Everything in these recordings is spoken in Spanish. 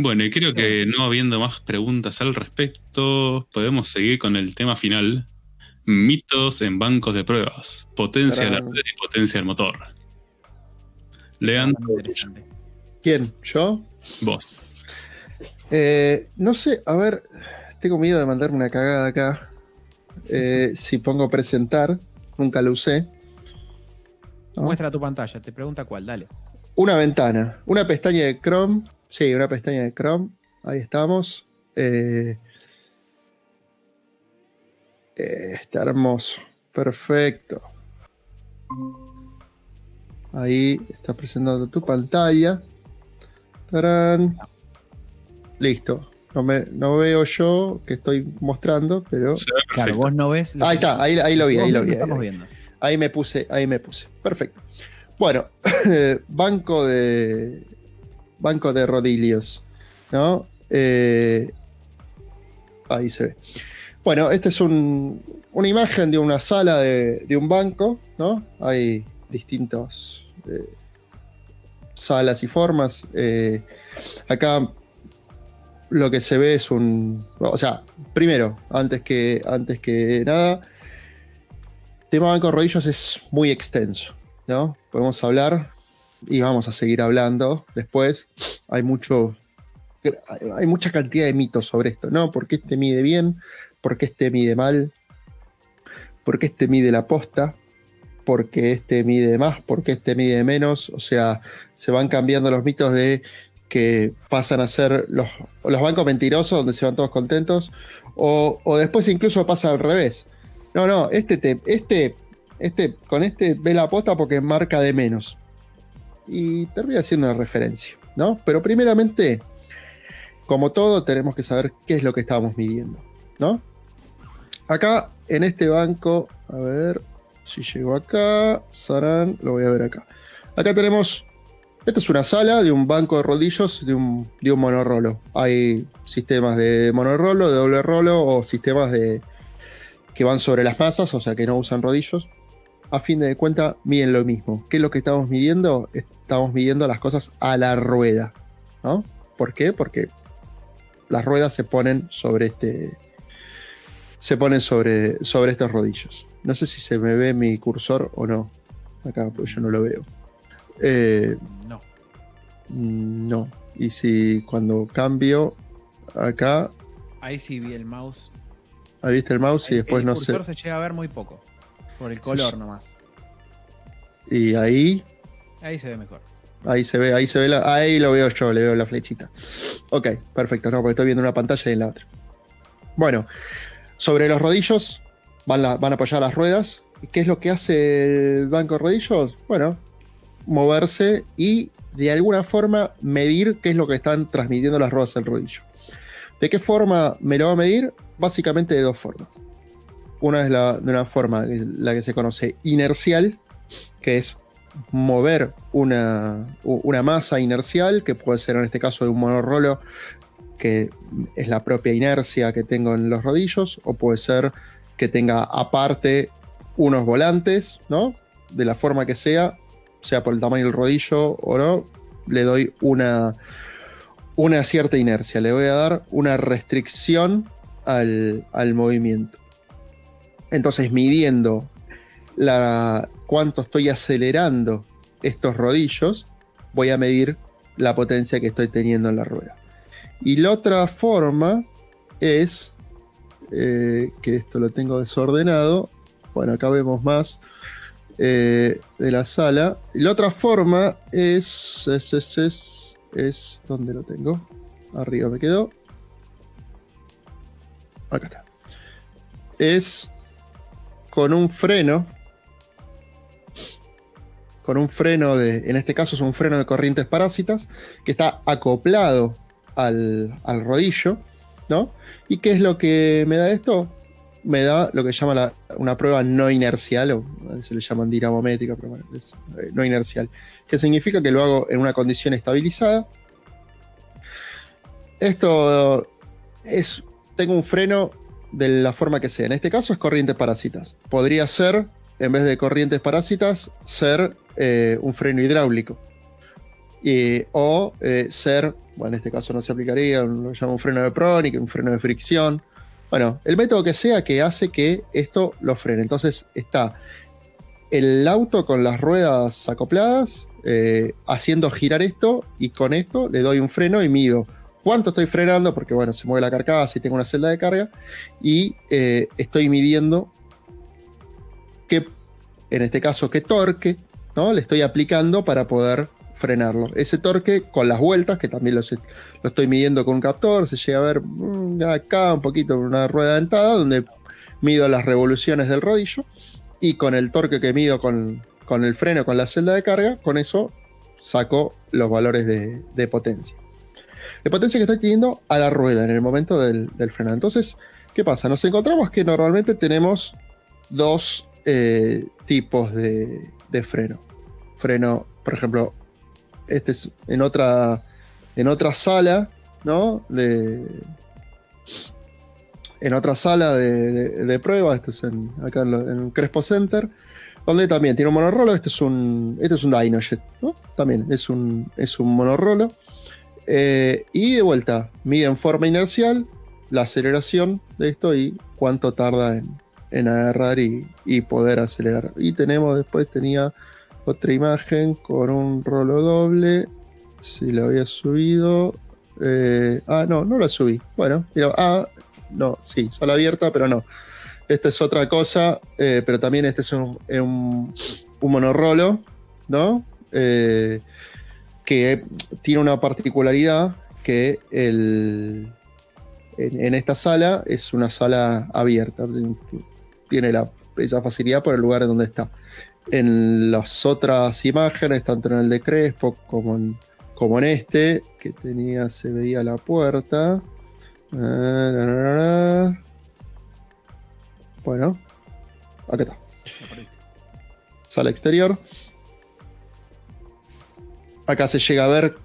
Bueno, y creo que no habiendo más preguntas al respecto, podemos seguir con el tema final. Mitos en bancos de pruebas. Potencia la Tarán. red y potencia el motor. Está Leandro, bastante interesante. ¿Quién? ¿Yo? vos. No sé, a ver, tengo miedo de mandarme una cagada acá. Si pongo presentar, nunca lo usé. ¿No? Muestra tu pantalla, te pregunta cuál, dale. Una ventana, una pestaña de Chrome. Sí, una pestaña de Chrome. Ahí estamos. Está hermoso. Perfecto. Ahí está presentando tu pantalla. ¡Tarán! Listo. No veo yo que estoy mostrando, pero. Se ve Claro, perfecto. vos no ves. Ahí está, ahí lo vi, ahí lo vi. Estamos viendo. Ahí me puse. Perfecto. Bueno, banco de rodillos, ¿no? Ahí se ve. Bueno, esta es una imagen de una sala de un banco, ¿no? Hay distintas salas y formas. Acá lo que se ve es o sea, primero, antes que nada, el tema banco de rodillos es muy extenso, ¿no? Podemos hablar y vamos a seguir hablando después. Hay mucha cantidad de mitos sobre esto, ¿no? ¿Por qué este mide bien? ¿Por qué este mide mal? ¿Por qué este mide la posta? ¿Por qué este mide más? ¿Por qué este mide menos? O sea, se van cambiando los mitos de que pasan a ser los bancos mentirosos donde se van todos contentos, o después incluso pasa al revés. No, con este ve la posta porque marca de menos. Y termina haciendo una referencia, ¿no? Pero primeramente, como todo, tenemos que saber qué es lo que estamos midiendo, ¿no? Acá, en este banco, a ver si llego acá, Sarán, lo voy a ver acá. Acá tenemos, esta es una sala de un banco de rodillos de un monorrolo. Hay sistemas de monorrolo, de doble rolo, o sistemas que van sobre las masas, o sea que no usan rodillos. A fin de cuentas, miden lo mismo. ¿Qué es lo que estamos midiendo? Estamos midiendo las cosas a la rueda, ¿no? ¿Por qué? Porque las ruedas se ponen sobre estos rodillos. No sé si se me ve mi cursor o no. Acá, porque yo no lo veo. No. No. Y si cuando cambio acá, Ahí sí vi el mouse. ahí viste el mouse y después el no sé. cursor se llega a ver muy poco. Por el color nomás. Y ahí Ahí se ve mejor. ahí se ve, ahí lo veo yo, le veo la flechita. Ok, perfecto, no, porque estoy viendo una pantalla y en la otra. Bueno, sobre los rodillos van a apoyar las ruedas. ¿Qué es lo que hace el banco de rodillos? Bueno, moverse y de alguna forma medir qué es lo que están transmitiendo las ruedas al rodillo. ¿De qué forma me lo va a medir? Básicamente de dos formas. Una es de una forma, la que se conoce inercial, que es mover una masa inercial, que puede ser en este caso de un monorrolo, que es la propia inercia que tengo en los rodillos, o puede ser que tenga aparte unos volantes, ¿no? De la forma que sea por el tamaño del rodillo o no, le doy una cierta inercia, le voy a dar una restricción al movimiento. Entonces, midiendo cuánto estoy acelerando estos rodillos, voy a medir la potencia que estoy teniendo en la rueda. Y la otra forma es, que esto lo tengo desordenado, bueno, acá vemos más de la sala. Y la otra forma es ¿dónde lo tengo? Arriba me quedó. Acá está. Es con un freno. En este caso es un freno de corrientes parásitas que está acoplado al rodillo, ¿no? ¿Y qué es lo que me da esto? Me da lo que se llama una prueba no inercial, o se le llaman dinamométrica, pero bueno, es no inercial, que significa que lo hago en una condición estabilizada. Esto tengo un freno de la forma que sea. En este caso es corrientes parásitas. Podría ser, en vez de corrientes parásitas, ser un freno hidráulico. o ser, bueno, en este caso no se aplicaría, lo llamo un freno de Pronic, un freno de fricción. Bueno, el método que sea que hace que esto lo frene. Entonces está el auto con las ruedas acopladas, haciendo girar esto, y con esto le doy un freno y mido cuánto estoy frenando, porque bueno, se mueve la carcasa y tengo una celda de carga, y estoy midiendo qué, en este caso, qué torque, ¿no?, le estoy aplicando para poder frenarlo. Ese torque con las vueltas, que también lo estoy midiendo con un captor, se llega a ver acá un poquito una rueda dentada, donde mido las revoluciones del rodillo, y con el torque que mido con el freno, con la celda de carga, con eso saco los valores de potencia. De potencia que estoy teniendo a la rueda en el momento del frenado. Entonces, ¿qué pasa? Nos encontramos que normalmente tenemos dos tipos de freno. Freno, por ejemplo, este es en otra sala, ¿no? En otra sala de prueba, esto es acá en Crespo Center, donde también tiene un monorolo. Este es un Dynojet, ¿no? También es un monorolo. Y de vuelta, mide en forma inercial la aceleración de esto y cuánto tarda en agarrar y poder acelerar. Y tenía otra imagen con un rolo doble. Si lo había subido. No la subí. Bueno, mira, no, sí, sala abierta, pero no. Esta es otra cosa, pero también este es un monorolo, ¿no? Que tiene una particularidad, que en esta sala es una sala abierta, tiene esa facilidad por el lugar en donde está. En las otras imágenes, tanto en el de Crespo como en este, que se veía la puerta. Bueno, acá está. Sala exterior. Acá se llega a ver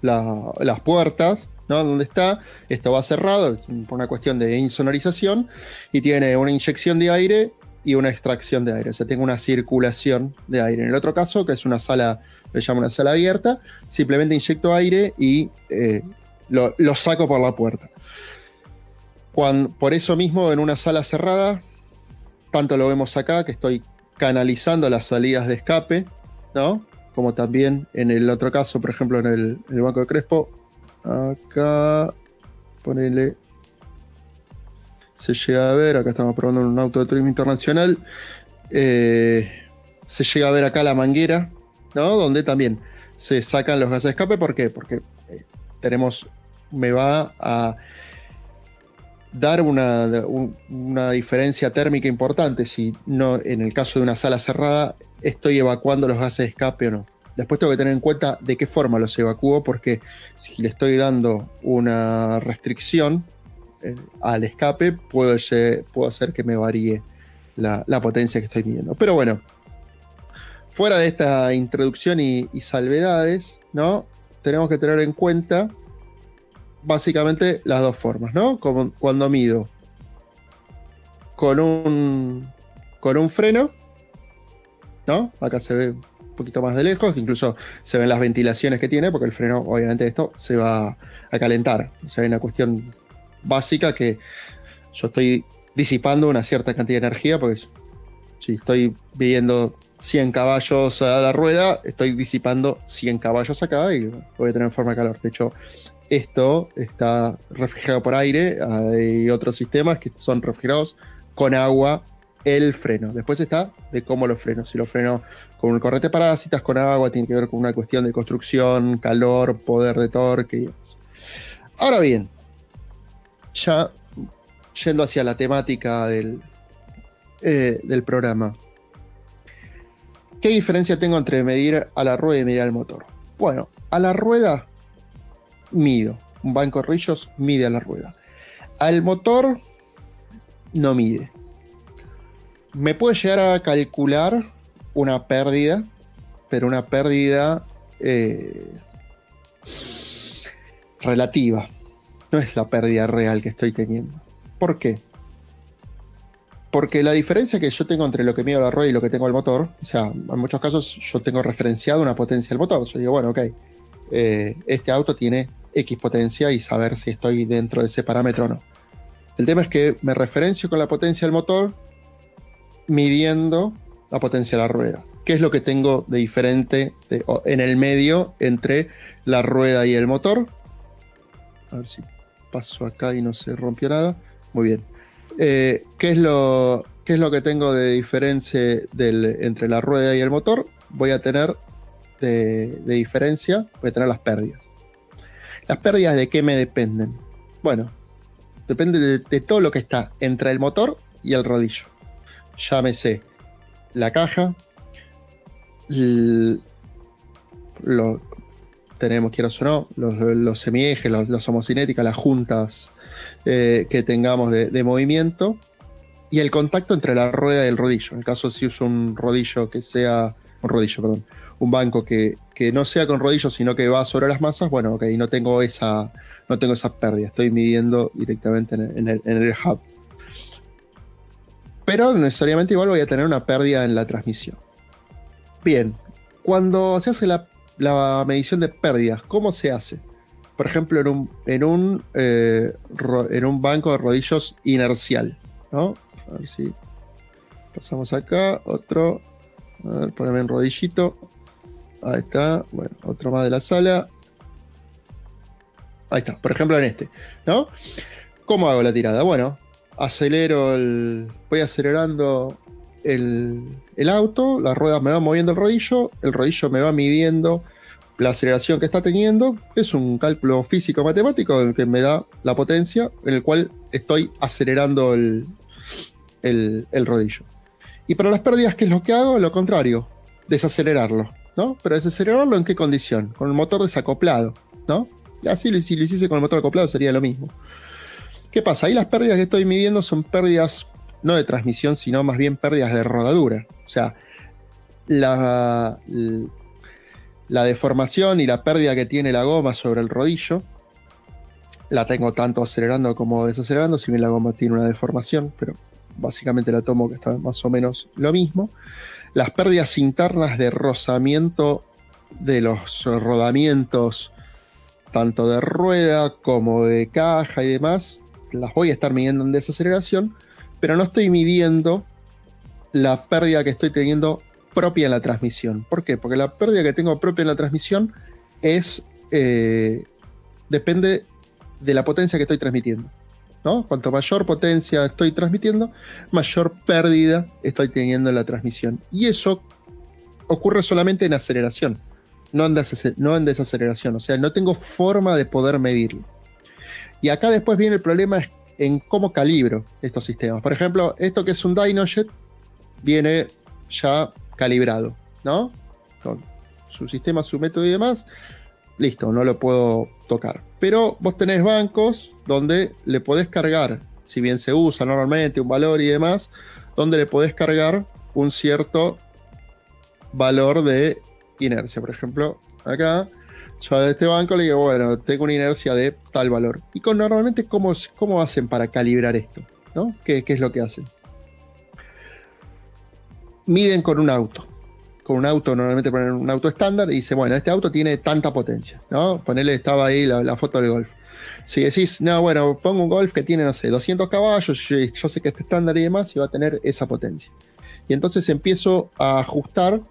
las puertas, ¿no? Donde está. Esto va cerrado, es por una cuestión de insonorización, y tiene una inyección de aire y una extracción de aire. O sea, tengo una circulación de aire. En el otro caso, que es una sala, le llamo una sala abierta, simplemente inyecto aire y lo saco por la puerta. Por eso mismo, en una sala cerrada, tanto lo vemos acá, que estoy canalizando las salidas de escape, ¿no? Como también en el otro caso, por ejemplo, en el banco de Crespo, acá, ponele, se llega a ver, acá estamos probando un auto de turismo internacional, se llega a ver acá la manguera, ¿no? Donde también se sacan los gases de escape. ¿Por qué? Porque me va a dar una diferencia térmica importante si no, en el caso de una sala cerrada, estoy evacuando los gases de escape o no. Después tengo que tener en cuenta de qué forma los evacúo, porque si le estoy dando una restricción al escape, puedo hacer que me varíe la potencia que estoy midiendo. Pero bueno, fuera de esta introducción y salvedades, ¿no? Tenemos que tener en cuenta básicamente las dos formas, ¿no? Como cuando mido con un freno, ¿no? Acá se ve un poquito más de lejos, incluso se ven las ventilaciones que tiene, porque el freno, obviamente, esto se va a calentar. O sea, hay una cuestión básica que yo estoy disipando una cierta cantidad de energía, porque si estoy midiendo 100 caballos a la rueda, estoy disipando 100 caballos acá y voy a tener forma de calor. De hecho, esto está refrigerado por aire. Hay otros sistemas que son refrigerados con agua, el freno. Después está de cómo lo freno. Si lo freno con un corriente de parásitas, con agua, tiene que ver con una cuestión de construcción, calor, poder de torque y demás. Ahora bien, ya yendo hacia la temática del programa, ¿qué diferencia tengo entre medir a la rueda y medir al motor? Bueno, a la rueda mido. Un banco de rillos mide a la rueda. Al motor no mide. Me puede llegar a calcular una pérdida, pero una pérdida relativa. No es la pérdida real que estoy teniendo. ¿Por qué? Porque la diferencia que yo tengo entre lo que mido a la rueda y lo que tengo al motor, o sea, en muchos casos yo tengo referenciado una potencia del motor. Yo digo, bueno, ok, este auto tiene X potencia y saber si estoy dentro de ese parámetro o no. El tema es que me referencio con la potencia del motor midiendo la potencia de la rueda. ¿Qué es lo que tengo de diferente en el medio entre la rueda y el motor? A ver si paso acá y no se rompió nada. Muy bien. ¿Qué es lo que tengo de diferencia entre la rueda y el motor? Voy a tener de diferencia, voy a tener las pérdidas. ¿Las pérdidas de qué me dependen? Bueno, depende de todo lo que está entre el motor y el rodillo. Llámese la caja, tenemos, quieras o no, los semiejes, los homocinéticas, las juntas que tengamos de movimiento, y el contacto entre la rueda y el rodillo. En el caso si uso un rodillo que sea, un banco que no sea con rodillo, sino que va sobre las masas, bueno, ok, no tengo esa pérdida, estoy midiendo directamente en el hub. Pero necesariamente igual voy a tener una pérdida en la transmisión. Bien, cuando se hace la medición de pérdidas, ¿cómo se hace? Por ejemplo, en un banco de rodillos inercial, ¿no? A ver si pasamos acá, otro. A ver, poneme en rodillito. Ahí está. Bueno, otro más de la sala. Ahí está, por ejemplo en este, ¿no? ¿Cómo hago la tirada? Bueno, voy acelerando el auto, las ruedas me van moviendo el rodillo me va midiendo la aceleración que está teniendo. Es un cálculo físico-matemático en el que me da la potencia, en el cual estoy acelerando el rodillo. Y para las pérdidas, ¿qué es lo que hago? Lo contrario, desacelerarlo, ¿no? Pero desacelerarlo, ¿en qué condición? Con el motor desacoplado, ¿no? Y así si lo hiciese con el motor acoplado sería lo mismo. ¿Qué pasa? Ahí las pérdidas que estoy midiendo son pérdidas no de transmisión, sino más bien pérdidas de rodadura. O sea, la deformación y la pérdida que tiene la goma sobre el rodillo la tengo tanto acelerando como desacelerando, si bien la goma tiene una deformación, pero básicamente la tomo que está más o menos lo mismo. Las pérdidas internas de rozamiento de los rodamientos, tanto de rueda como de caja y demás, las voy a estar midiendo en desaceleración, pero no estoy midiendo la pérdida que estoy teniendo propia en la transmisión. ¿Por qué? Porque la pérdida que tengo propia en la transmisión depende de la potencia que estoy transmitiendo, ¿no? Cuanto mayor potencia estoy transmitiendo, mayor pérdida estoy teniendo en la transmisión. Y eso ocurre solamente en aceleración, no en desaceleración. O sea, no tengo forma de poder medirlo. Y acá después viene el problema en cómo calibro estos sistemas. Por ejemplo, esto que es un Dynojet viene ya calibrado, ¿no? Con su sistema, su método y demás. Listo, no lo puedo tocar. Pero vos tenés bancos donde le podés cargar, si bien se usa normalmente un valor y demás, donde le podés cargar un cierto valor de inercia. Por ejemplo, acá yo a este banco le digo, bueno, tengo una inercia de tal valor. Y normalmente, ¿cómo hacen para calibrar esto? ¿No? ¿Qué es lo que hacen? Miden con un auto. Con un auto, normalmente ponen un auto estándar y dicen, bueno, este auto tiene tanta potencia, ¿no? Ponele, estaba ahí la foto del Golf. Si decís, no, bueno, pongo un Golf que tiene, no sé, 200 caballos, yo sé que este estándar y demás, y va a tener esa potencia. Y entonces empiezo a ajustar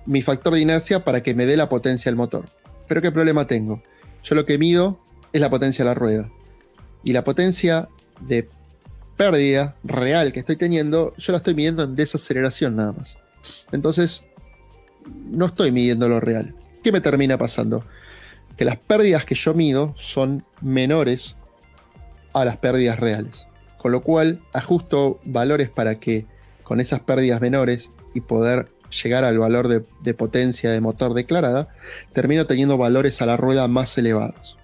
mi factor de inercia para que me dé la potencia del motor. Pero ¿qué problema tengo? Yo lo que mido es la potencia de la rueda. Y la potencia de pérdida real que estoy teniendo, yo la estoy midiendo en desaceleración nada más. Entonces, no estoy midiendo lo real. ¿Qué me termina pasando? Que las pérdidas que yo mido son menores a las pérdidas reales. Con lo cual, ajusto valores para que con esas pérdidas menores y poder llegar al valor de potencia de motor declarada, termino teniendo valores a la rueda más elevados.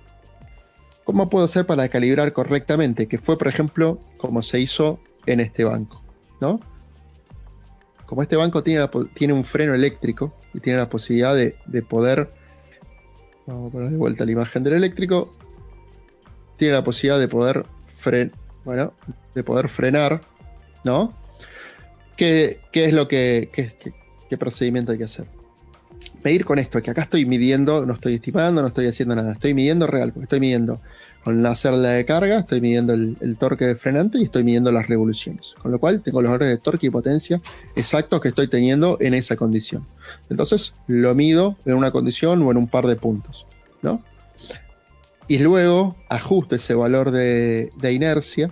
¿Cómo puedo hacer para calibrar correctamente? Que fue, por ejemplo, como se hizo en este banco, ¿no? Como este banco tiene un freno eléctrico y tiene la posibilidad de poder, vamos a poner de vuelta la imagen del eléctrico, tiene la posibilidad de poder frenar, ¿no? ¿Qué es lo qué procedimiento hay que hacer? medir con esto, que acá estoy midiendo, no estoy estimando, no estoy haciendo nada, estoy midiendo real, porque estoy midiendo con la celda de carga, estoy midiendo el torque frenante y estoy midiendo las revoluciones. Con lo cual tengo los valores de torque y potencia exactos que estoy teniendo en esa condición. Entonces lo mido en una condición o en un par de puntos, ¿no? Y luego ajusto ese valor de inercia,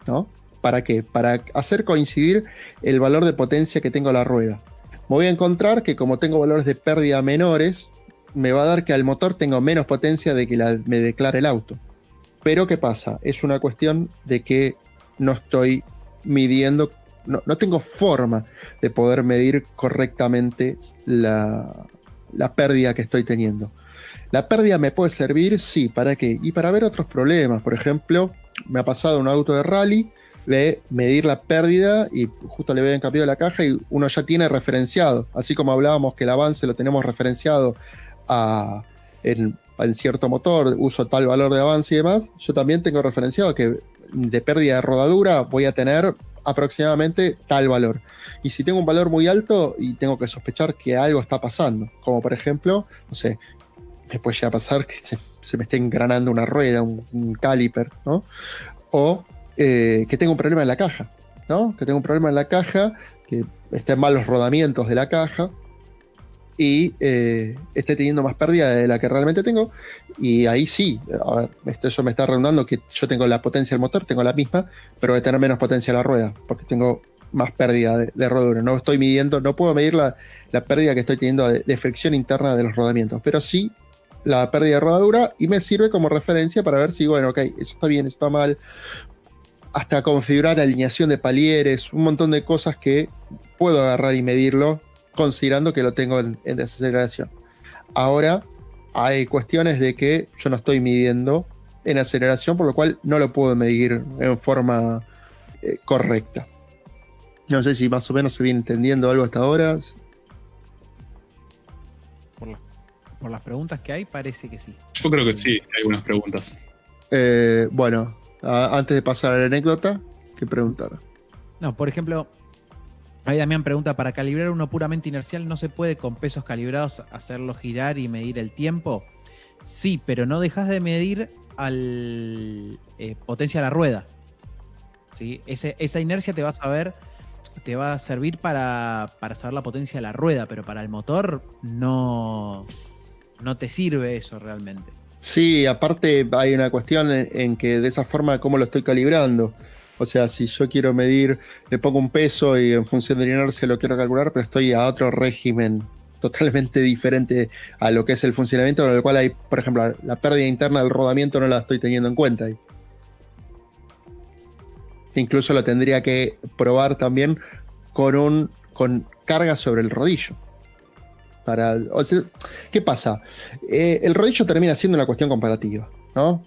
¿no? ¿Para qué? Para hacer coincidir el valor de potencia que tengo la rueda. Me voy a encontrar que como tengo valores de pérdida menores, me va a dar que al motor tengo menos potencia de que me declare el auto. Pero ¿qué pasa? Es una cuestión de que no estoy midiendo, no tengo forma de poder medir correctamente la pérdida que estoy teniendo. ¿La pérdida me puede servir? Sí, ¿para qué? Y para ver otros problemas. Por ejemplo, me ha pasado un auto de rally de medir la pérdida y justo le habían cambiado la caja y uno ya tiene referenciado, así como hablábamos que el avance lo tenemos referenciado en cierto motor, uso tal valor de avance y demás, yo también tengo referenciado que de pérdida de rodadura voy a tener aproximadamente tal valor. Y si tengo un valor muy alto y tengo que sospechar que algo está pasando, como por ejemplo, no sé, me puede llegar a pasar que se me esté engranando una rueda, un caliper, ¿no? O que tengo un problema en la caja, ¿no? Que tengo un problema en la caja, que estén mal los rodamientos de la caja y esté teniendo más pérdida de la que realmente tengo. Y ahí sí, a ver, eso me está redundando que yo tengo la potencia del motor, tengo la misma, pero voy a tener menos potencia la rueda, porque tengo más pérdida de rodadura. No estoy midiendo, no puedo medir la pérdida que estoy teniendo de fricción interna de los rodamientos, pero sí la pérdida de rodadura y me sirve como referencia para ver si, bueno, ok, eso está bien, eso está mal. Hasta configurar alineación de palieres, un montón de cosas que puedo agarrar y medirlo considerando que lo tengo en desaceleración. Ahora hay cuestiones de que yo no estoy midiendo en aceleración, por lo cual no lo puedo medir en forma correcta. No sé si más o menos se viene entendiendo algo hasta ahora. Por las preguntas que hay, parece que sí. Yo creo que sí, hay algunas preguntas. Bueno, antes de pasar a la anécdota, ¿qué preguntar? No, por ejemplo, ahí Damián pregunta, ¿para calibrar uno puramente inercial no se puede con pesos calibrados hacerlo girar y medir el tiempo? Sí, pero no dejas de medir al potencia de la rueda. ¿Sí? Esa inercia te va a servir para saber la potencia de la rueda, pero para el motor no te sirve eso realmente. Sí, aparte hay una cuestión en que de esa forma, ¿cómo lo estoy calibrando? O sea, si yo quiero medir, le pongo un peso y en función de la inercia lo quiero calcular, pero estoy a otro régimen totalmente diferente a lo que es el funcionamiento, con el cual hay, por ejemplo, la pérdida interna del rodamiento no la estoy teniendo en cuenta ahí. Incluso lo tendría que probar también con carga sobre el rodillo. O sea, ¿qué pasa? El rodillo termina siendo una cuestión comparativa, ¿no?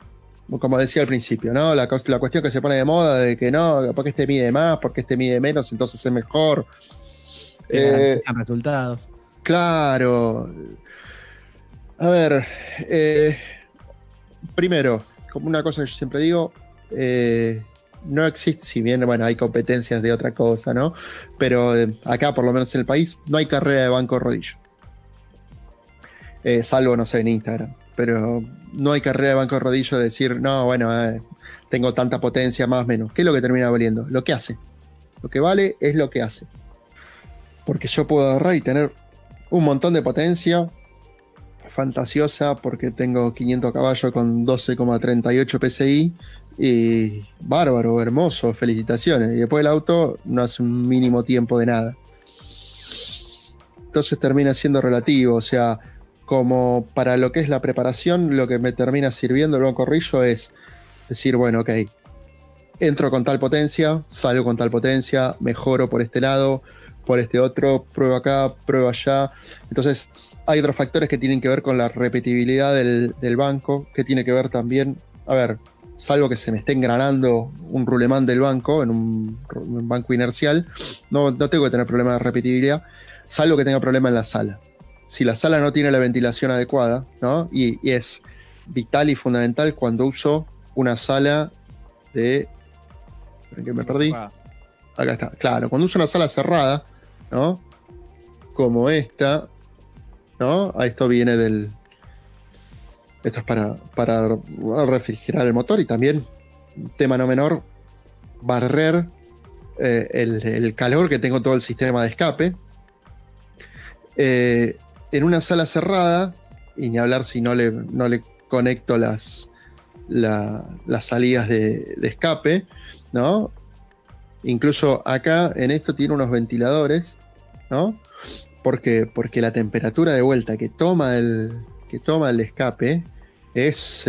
Como decía al principio, ¿no? La cuestión que se pone de moda de que no, porque este mide más, porque este mide menos, entonces es mejor. Resultados. Claro. A ver, primero, como una cosa que yo siempre digo, no existe, si bien, bueno, hay competencias de otra cosa, ¿no? Pero acá, por lo menos en el país, no hay carrera de banco rodillo. Salvo, no sé, en Instagram. Pero no hay carrera de banco rodillo de decir, no, bueno, tengo tanta potencia, más o menos. ¿Qué es lo que termina valiendo? Lo que hace. Lo que vale es lo que hace. Porque yo puedo agarrar y tener un montón de potencia fantasiosa porque tengo 500 caballos con 12,38 PSI y bárbaro, hermoso, felicitaciones. Y después el auto no hace un mínimo tiempo de nada. Entonces termina siendo relativo, o sea, como para lo que es la preparación, lo que me termina sirviendo el banco rodillo es decir, bueno, ok, entro con tal potencia, salgo con tal potencia, mejoro por este lado, por este otro, pruebo acá, pruebo allá. Entonces hay otros factores que tienen que ver con la repetibilidad del banco, que tiene que ver también, a ver, salvo que se me esté engranando un rulemán del banco, en un banco inercial, no tengo que tener problema de repetibilidad, salvo que tenga problema en la sala. Si la sala no tiene la ventilación adecuada, ¿no? Y es vital y fundamental cuando uso una sala de... ¿En qué me perdí? Acá está. Claro, cuando uso una sala cerrada, ¿no? Como esta. ¿no? A esto viene esto es para refrigerar el motor y también, tema no menor, barrer el calor que tengo todo el sistema de escape. En una sala cerrada, y ni hablar si no le conecto las salidas de escape, ¿no? Incluso acá en esto tiene unos ventiladores, ¿no? Porque la temperatura de vuelta que toma el escape es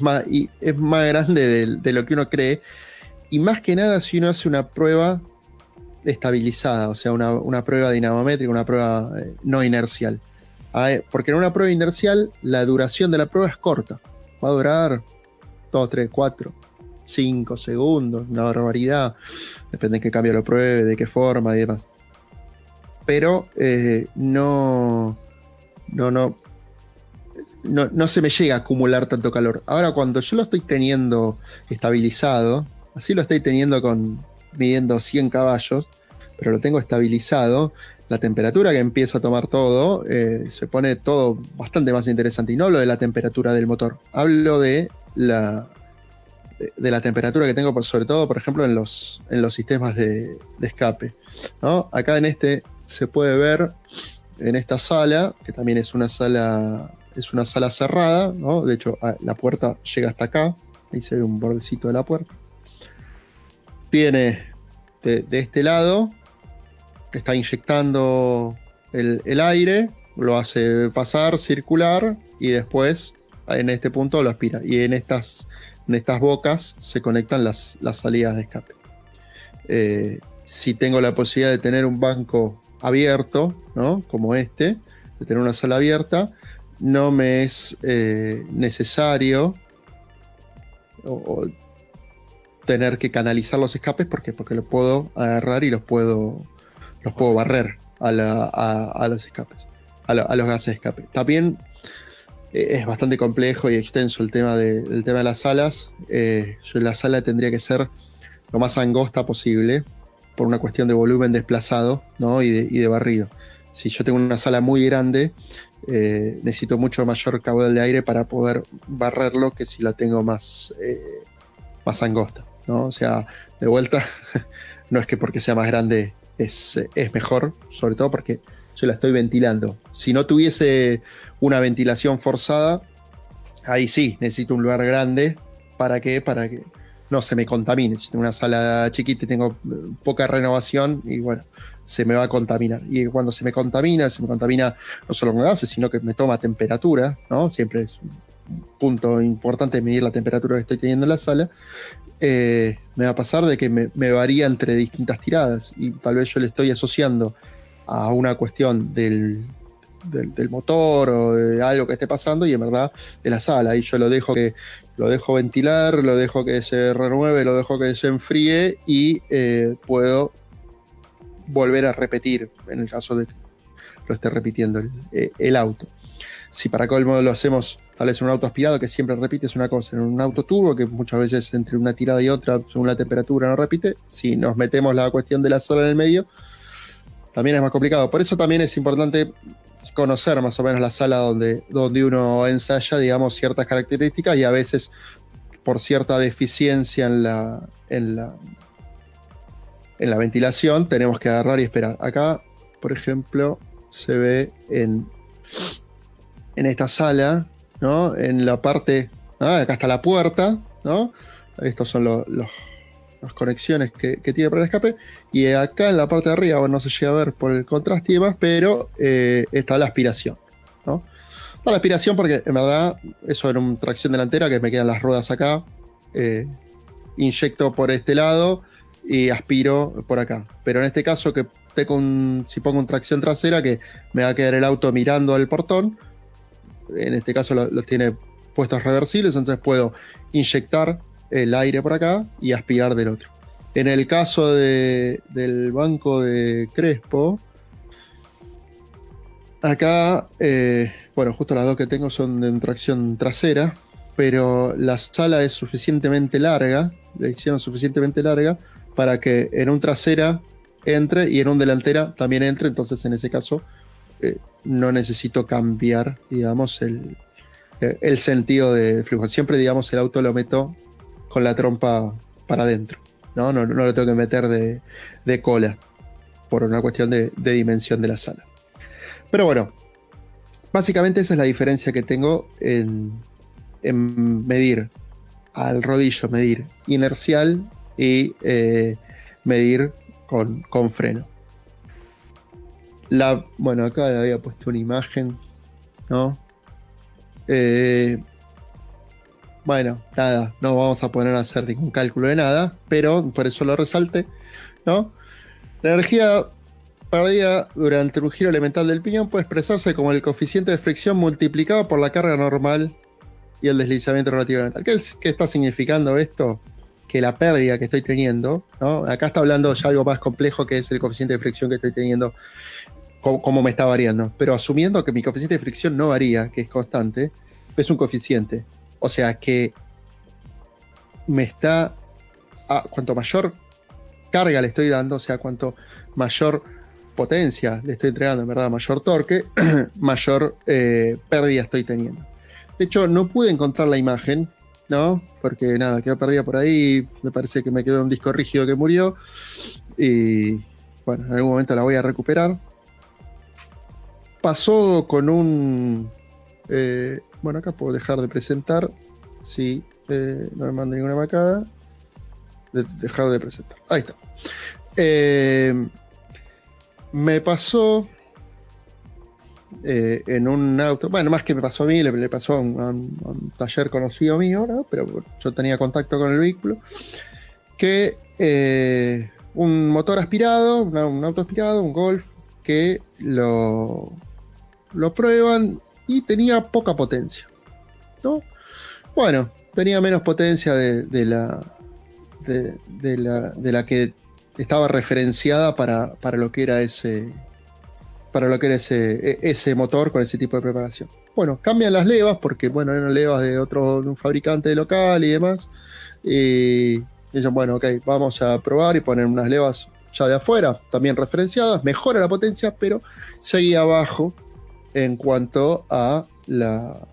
más grande de lo que uno cree, y más que nada si uno hace una prueba estabilizada, o sea, una prueba dinamométrica, una prueba no inercial. Porque en una prueba inercial la duración de la prueba es corta, va a durar 2, 3, 4, 5 segundos, una barbaridad, depende de qué cambio lo pruebe, de qué forma y demás. Pero no se me llega a acumular tanto calor. Ahora, cuando yo lo estoy teniendo estabilizado, así lo estoy teniendo midiendo 100 caballos, pero lo tengo estabilizado, la temperatura que empieza a tomar todo, se pone todo bastante más interesante. Y no hablo de la temperatura del motor, hablo de la temperatura que tengo, sobre todo, por ejemplo, en los sistemas de escape, ¿no? Acá en este se puede ver, en esta sala, que también es una sala cerrada, ¿no? De hecho, la puerta llega hasta acá, ahí se ve un bordecito de la puerta. Tiene de este lado, está inyectando el aire, lo hace pasar, circular, y después en este punto lo aspira. Y en estas bocas se conectan las salidas de escape. Si tengo la posibilidad de tener un banco abierto, ¿no? Como de tener una sala abierta, no me es necesario o tener que canalizar los escapes, porque los puedo agarrar y los puedo barrer a los escapes, a los gases de escape. También es bastante complejo y extenso el tema de las salas. Yo la sala tendría que ser lo más angosta posible, por una cuestión de volumen desplazado, ¿no? y de barrido. Si yo tengo una sala muy grande, necesito mucho mayor caudal de aire para poder barrerlo que si la tengo más angosta, ¿no? O sea, de vuelta, no es que porque sea más grande es mejor, sobre todo porque yo la estoy ventilando. Si no tuviese una ventilación forzada, ahí sí, necesito un lugar grande. ¿Para qué? Para que no se me contamine. Si tengo una sala chiquita y tengo poca renovación, y bueno, se me va a contaminar. Y cuando se me contamina no solo con gases, sino que me toma temperatura, ¿no? Siempre es un punto importante medir la temperatura que estoy teniendo en la sala. Me va a pasar de que me varía entre distintas tiradas, y tal vez yo le estoy asociando a una cuestión del motor o de algo que esté pasando, y en verdad de la sala, y yo lo dejo ventilar, lo dejo que se renueve, lo dejo que se enfríe, y puedo volver a repetir en el caso de que lo esté repitiendo el auto. Si para colmo lo hacemos tal vez en un auto aspirado, que siempre repite, es una cosa. En un auto turbo, que muchas veces entre una tirada y otra, según la temperatura, no repite. Si nos metemos la cuestión de la sala en el medio, también es más complicado. Por eso también es importante conocer más o menos la sala donde uno ensaya, digamos, ciertas características, y a veces por cierta deficiencia en la ventilación tenemos que agarrar y esperar. Acá, por ejemplo, se ve en esta sala, ¿no? En la parte, acá está la puerta, ¿no? Estos son las conexiones que tiene para el escape, y acá en la parte de arriba, bueno, no se llega a ver por el contraste y demás, pero está la aspiración, ¿no? Está la aspiración porque en verdad eso era una tracción delantera, que me quedan las ruedas acá, inyecto por este lado y aspiro por acá. Pero en este caso, que si pongo una tracción trasera, que me va a quedar el auto mirando al portón, en este caso los tiene puestos reversibles, entonces puedo inyectar el aire por acá y aspirar del otro. En el caso del banco de Crespo, acá, bueno, justo las dos que tengo son de tracción trasera, pero la sala es suficientemente larga, la hicieron suficientemente larga para que en un trasera entre y en un delantera también entre, entonces en ese caso no necesito cambiar, digamos, el sentido de flujo. Siempre, digamos, el auto lo meto con la trompa para adentro, ¿no? No lo tengo que meter de cola, por una cuestión de dimensión de la sala. Pero bueno, básicamente esa es la diferencia que tengo en medir al rodillo, medir inercial y medir con freno. Bueno, acá le había puesto una imagen, ¿no? Bueno, nada, no vamos a poner a hacer ningún cálculo de nada, pero por eso lo resalte, ¿no? La energía perdida durante un giro elemental del piñón puede expresarse como el coeficiente de fricción multiplicado por la carga normal y el deslizamiento relativo elemental. ¿Qué está significando esto? Que la pérdida que estoy teniendo, ¿no? Acá está hablando ya algo más complejo, que es el coeficiente de fricción que estoy teniendo, cómo me está variando. Pero asumiendo que mi coeficiente de fricción no varía, que es constante, es un coeficiente. O sea que me está... cuanto mayor carga le estoy dando, o sea, cuanto mayor potencia le estoy entregando, en verdad, mayor torque, mayor pérdida estoy teniendo. De hecho, no pude encontrar la imagen, ¿no? Porque nada, quedó perdida por ahí. Me parece que me quedó un disco rígido que murió. Y bueno, en algún momento la voy a recuperar. Pasó con un... bueno, acá puedo dejar de presentar. Sí, no me manda ninguna macada. Dejar de presentar. Ahí está. Me pasó en un auto, bueno, más que me pasó a mí, le pasó a un taller conocido mío, ¿no? Pero yo tenía contacto con el vehículo, que un motor aspirado, un auto aspirado, un Golf, que lo prueban y tenía poca potencia, ¿no? Bueno, tenía menos potencia de la que estaba referenciada para lo que era ese motor con ese tipo de preparación. Bueno, cambian las levas porque, bueno, eran levas de un fabricante local y demás. Y ellos, bueno, ok, vamos a probar y poner unas levas ya de afuera, también referenciadas. Mejora la potencia, pero seguía abajo en cuanto a la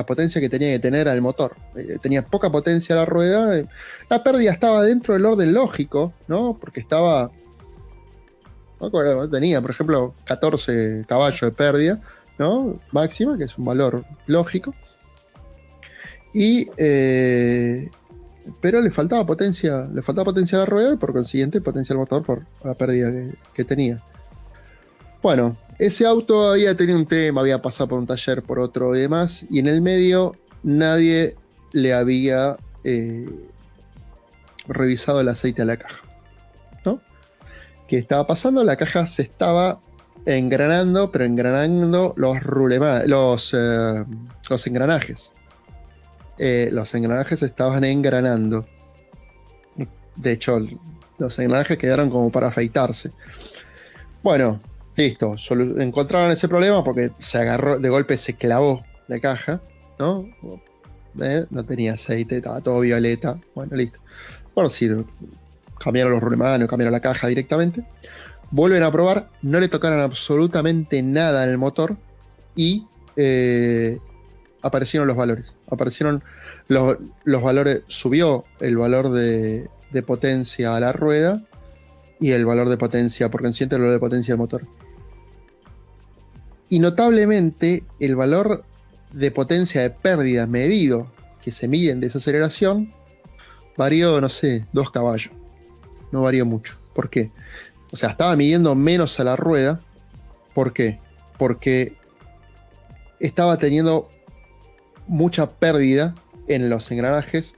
potencia que tenía que tener al motor. Tenía poca potencia la rueda. La pérdida estaba dentro del orden lógico, ¿no? Porque estaba... No acuerdo, tenía, por ejemplo, 14 caballos de pérdida, ¿no? Máxima, que es un valor lógico. Y... pero le faltaba potencia a la rueda y por consiguiente potencia al motor por la pérdida que tenía. Bueno, ese auto había tenido un tema, había pasado por un taller, por otro y demás, y en el medio nadie le había revisado el aceite a la caja, ¿no? ¿Qué estaba pasando? La caja se estaba engranando, pero engranando los engranajes. Los engranajes estaban engranando. De hecho, los engranajes quedaron como para afeitarse. Bueno, listo. Encontraron ese problema porque se agarró, de golpe se clavó la caja, ¿no? No tenía aceite, estaba todo violeta. Bueno, listo. Bueno, sí, cambiaron los rulemanos, cambiaron la caja directamente. Vuelven a probar, no le tocaron absolutamente nada en el motor y aparecieron los valores. Aparecieron los valores, subió el valor de potencia a la rueda y el valor de potencia, por consiguiente, el valor de potencia del motor. Y notablemente, el valor de potencia de pérdida medido que se mide en desaceleración varió, no sé, 2 caballos. No varió mucho. ¿Por qué? O sea, estaba midiendo menos a la rueda. ¿Por qué? Porque estaba teniendo mucha pérdida en los engranajes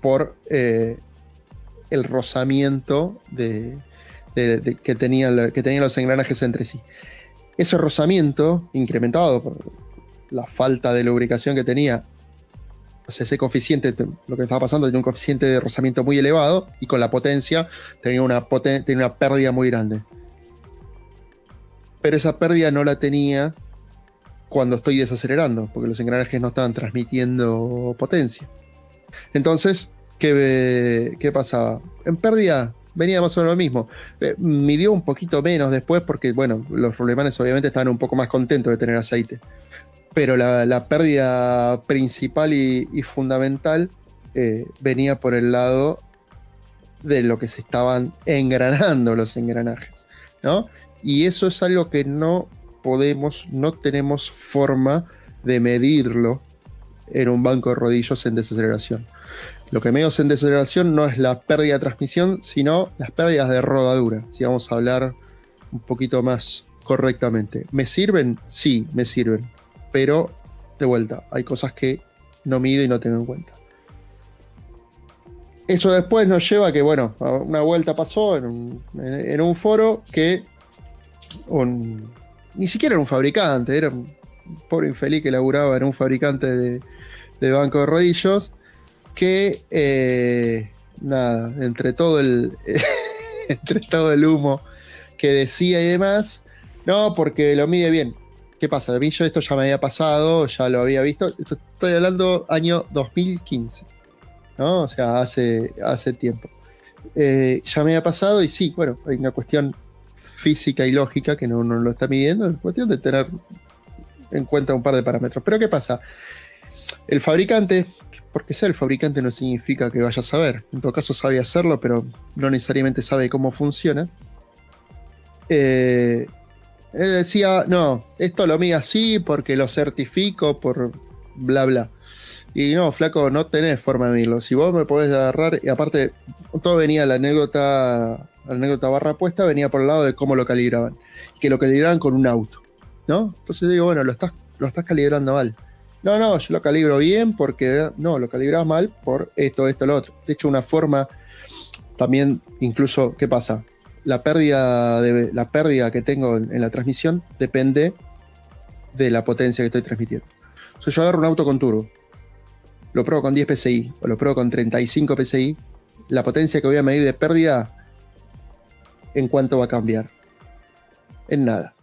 por el rozamiento que tenían los engranajes entre sí. Ese rozamiento, incrementado por la falta de lubricación que tenía, o sea, ese coeficiente, lo que estaba pasando, tenía un coeficiente de rozamiento muy elevado y con la potencia tenía una pérdida muy grande. Pero esa pérdida no la tenía cuando estoy desacelerando, porque los engranajes no estaban transmitiendo potencia. Entonces, ¿qué pasaba? En pérdida venía más o menos lo mismo. Midió un poquito menos después porque, bueno, los alemanes obviamente estaban un poco más contentos de tener aceite. Pero la pérdida principal y fundamental venía por el lado de lo que se estaban engranando los engranajes, ¿no? Y eso es algo que no tenemos forma de medirlo en un banco de rodillos en desaceleración. Lo que medimos en desaceleración no es la pérdida de transmisión, sino las pérdidas de rodadura, si vamos a hablar un poquito más correctamente. ¿Me sirven? Sí, me sirven. Pero, de vuelta, hay cosas que no mido y no tengo en cuenta. Eso después nos lleva a que, bueno, una vuelta pasó en un foro que ni siquiera era un fabricante, era un pobre infeliz que laburaba en un fabricante de banco de rodillos, que, nada, entre todo el humo que decía y demás, no, porque lo mide bien. ¿Qué pasa? A mí esto ya me había pasado, ya lo había visto. Estoy hablando año 2015, ¿no? O sea, hace tiempo. Ya me había pasado y sí, bueno, hay una cuestión física y lógica que no lo está midiendo, es cuestión de tener en cuenta un par de parámetros. Pero ¿qué pasa? El fabricante, porque sea el fabricante no significa que vaya a saber. En todo caso sabe hacerlo, pero no necesariamente sabe cómo funciona. Él decía, no, esto lo mide así porque lo certifico por bla bla. Y no, flaco, no tenés forma de medirlo. Si vos me podés agarrar, y aparte, todo venía, la anécdota barra puesta, venía por el lado de cómo lo calibraban. Que lo calibraban con un auto, ¿no? Entonces digo, bueno, lo estás calibrando mal. No, yo lo calibro bien porque, no, lo calibrás mal por esto, lo otro. De hecho, una forma también, incluso, ¿qué pasa? La pérdida que tengo en la transmisión depende de la potencia que estoy transmitiendo. O sea, yo agarro un auto con turbo, lo pruebo con 10 PSI o lo pruebo con 35 PSI, la potencia que voy a medir de pérdida, ¿en cuánto va a cambiar? En nada.